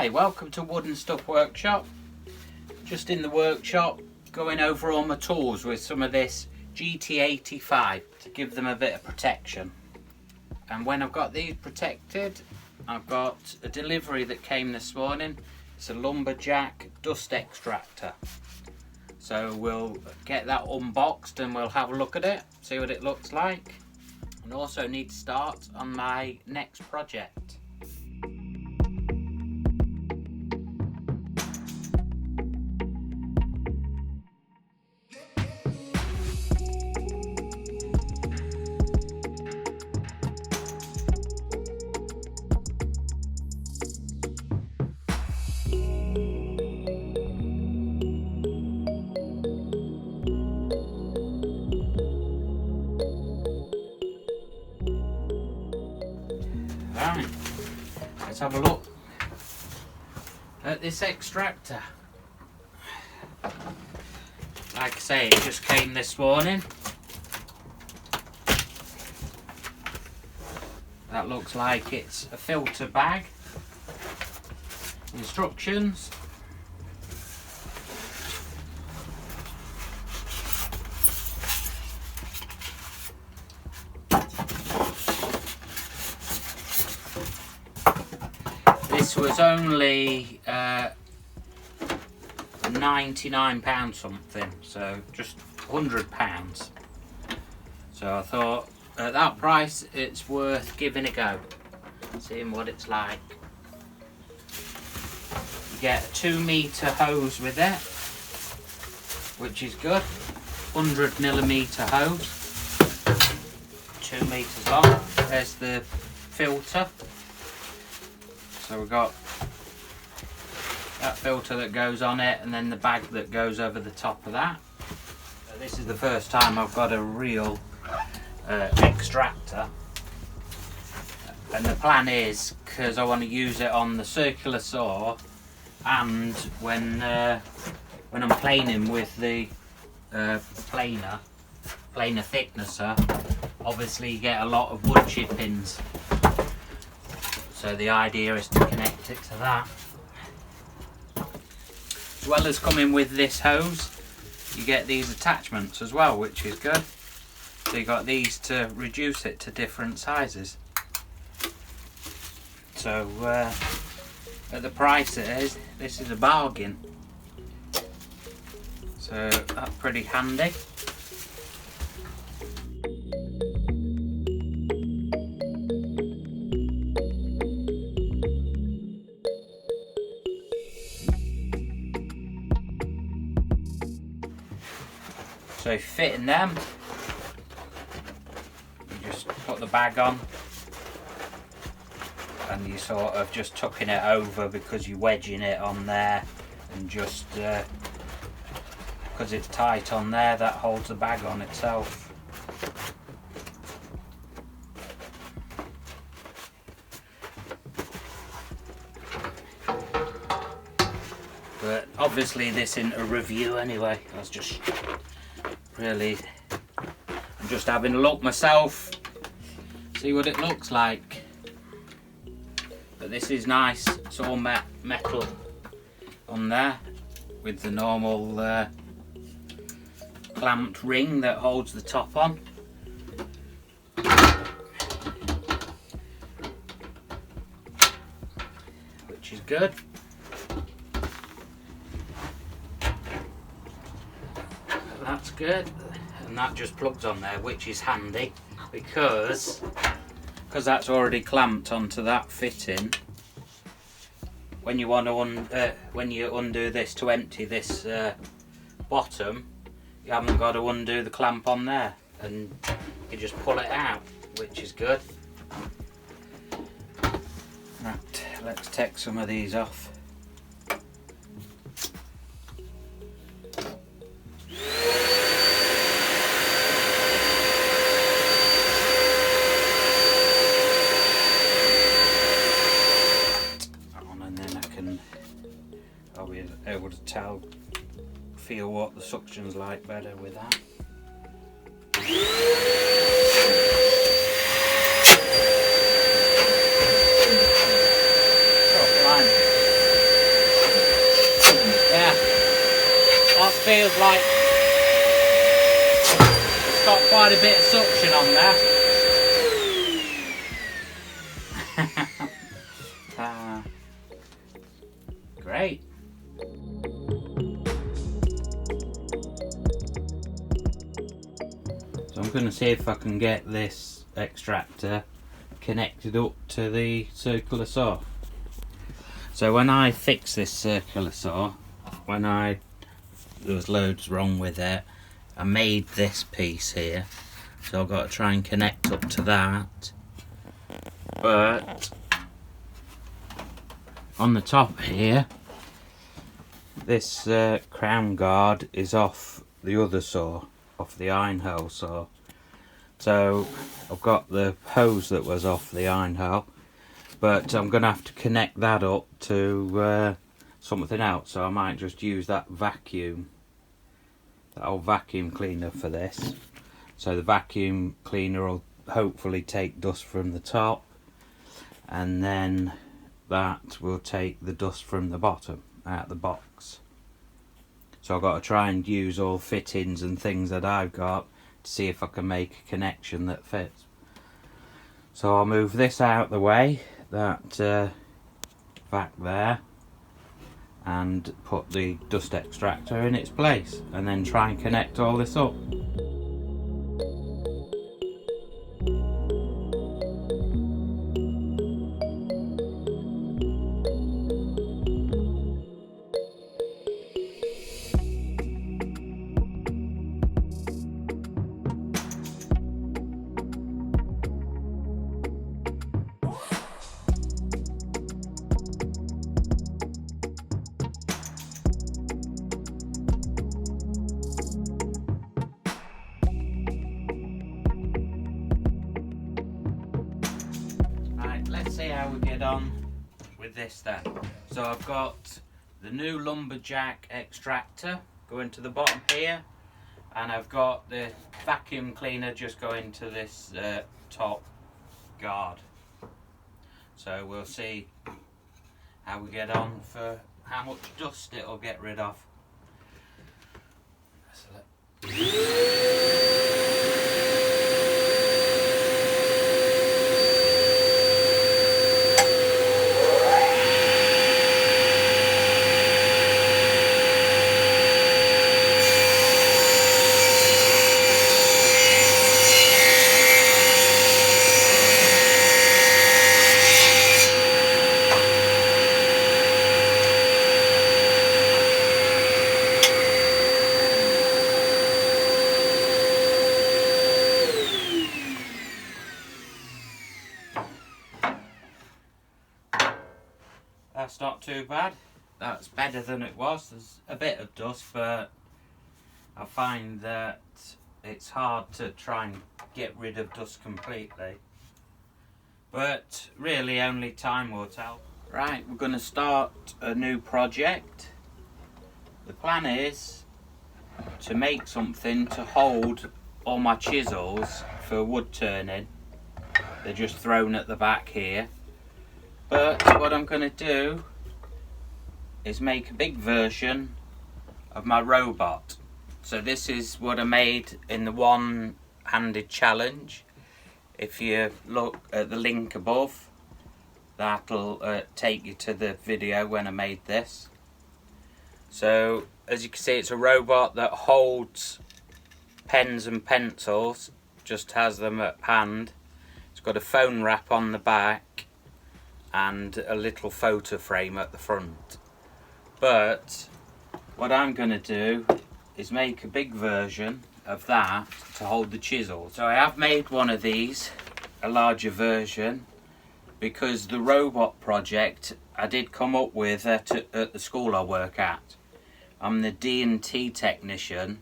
Hi, welcome to Wood and Stuff Workshop. Just in the workshop going over all my tools with some of this GT85 to give them a bit of protection. And when I've got these protected, I've got a delivery that came this morning. It's a lumberjack dust extractor. So we'll get that unboxed and we'll have a look at it, see what it looks like. And also need to start on my next project. Right, let's have a look at this extractor. Like I say, it just came this morning. That looks like it's a filter bag. Instructions. This was only £99 something, so just £100. So I thought at that price it's worth giving a go, seeing what it's like. You get a 2-metre hose with it, which is good. 100mm hose, 2 metres long. There's the filter. So we've got that filter that goes on it, and then the bag that goes over the top of that. So this is the first time I've got a real extractor, and the plan is, because I want to use it on the circular saw, and when I'm planing with the planer thicknesser, obviously you get a lot of wood chippings. So the idea is to connect it to that. As well as coming with this hose, you get these attachments as well, which is good. So you got these to reduce it to different sizes. So at the price it is, this is a bargain. So that's pretty handy. So fitting them, you just put the bag on and you sort of just tucking it over because you're wedging it on there, and just because it's tight on there, that holds the bag on itself. But obviously this isn't a review anyway, I was just really, I'm just having a look myself, see what it looks like. But this is nice, it's all metal on there with the normal clamped ring that holds the top on. Which is good. That's good, and that just plugs on there, which is handy because that's already clamped onto that fitting. When you want to when you undo this to empty this bottom, you haven't got to undo the clamp on there, and you just pull it out, which is good. Right, let's take some of these off. I'll be able to feel what the suction's like better with that. That feels like it's got quite a bit of suction on there. Great. So I'm going to see if I can get this extractor connected up to the circular saw. So when I fixed this circular saw, there was loads wrong with it, I made this piece here, so I've got to try and connect up to that. But on the top here, this crown guard is off the other saw, off the iron hole saw. So I've got the hose that was off the iron hole, but I'm going to have to connect that up to something else, so I might just use that old vacuum cleaner for this. So the vacuum cleaner will hopefully take dust from the top, and then that will take the dust from the bottom out of the box. So I've got to try and use all fittings and things that I've got to see if I can make a connection that fits. So I'll move this out the way, that vac there, and put the dust extractor in its place, and then try and connect all this up. Let's see how we get on with this then. So I've got the new lumberjack extractor going to the bottom here, and I've got the vacuum cleaner just going to this top guard. So we'll see how we get on for how much dust it'll get rid of. That's not too bad. That's better than it was. There's a bit of dust, but I find that it's hard to try and get rid of dust completely. But really only time will tell. Right, we're going to start a new project. The plan is to make something to hold all my chisels for wood turning. They're just thrown at the back here. But what I'm going to do is make a big version of my robot. So this is what I made in the one-handed challenge. If you look at the link above, that'll take you to the video when I made this. So as you can see, it's a robot that holds pens and pencils, just has them at hand. It's got a phone wrap on the back and a little photo frame at the front. But what I'm going to do is make a big version of that to hold the chisel. So I have made one of these, a larger version, because the robot project I did come up with at the school I work at. I'm the D&T technician,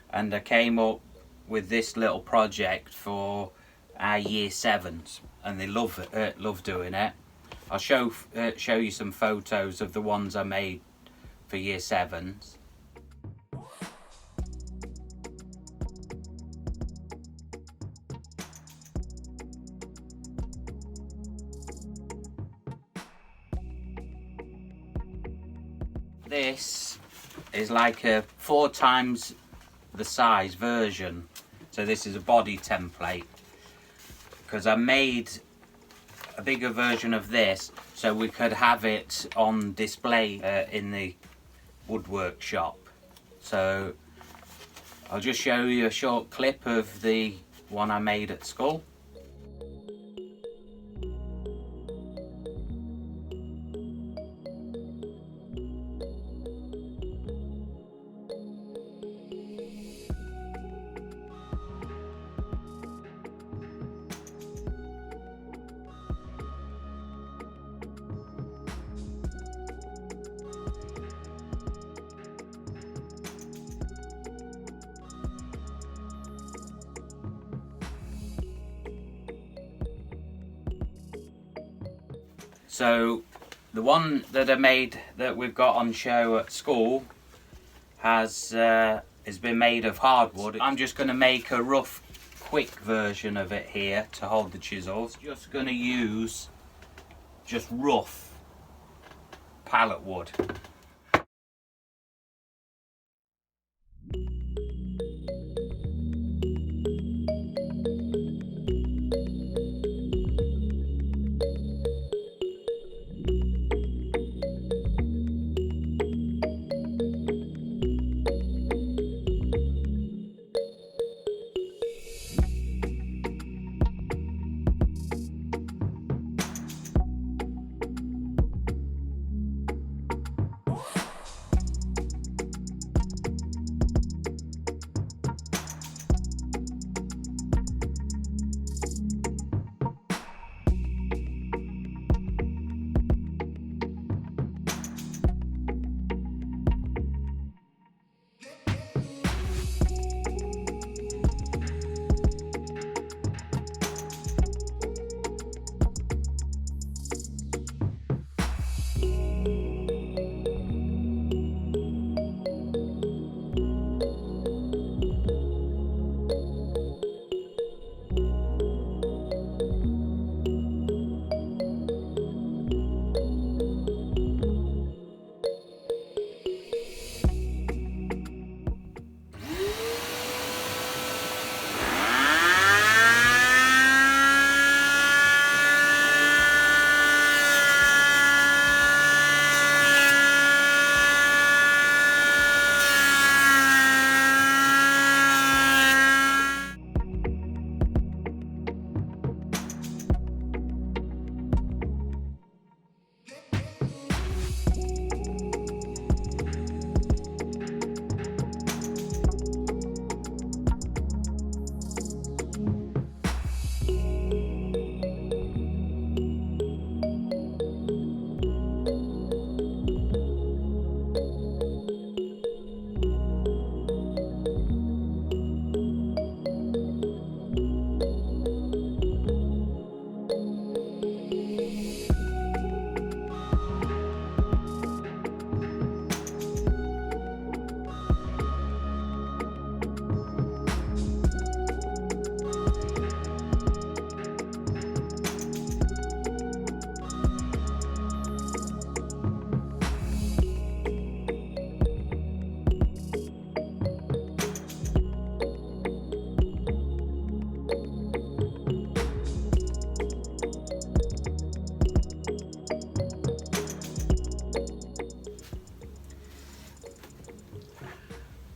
and I came up with this little project for our year 7s, and they love doing it. I'll show you some photos of the ones I made for year 7s. This is like a 4 times the size version. So this is a body template, because I made a bigger version of this so we could have it on display in the woodwork shop. So I'll just show you a short clip of the one I made at school. So the one that I made that we've got on show at school has been made of hardwood. I'm just going to make a rough, quick version of it here to hold the chisels. Just going to use just rough pallet wood.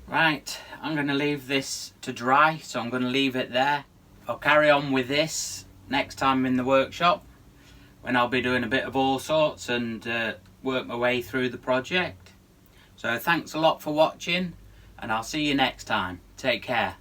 Right, I'm going to leave this to dry, so I'm going to leave it there. I'll carry on with this next time in the workshop, when I'll be doing a bit of all sorts and work my way through the project. So thanks a lot for watching, and I'll see you next time. Take care.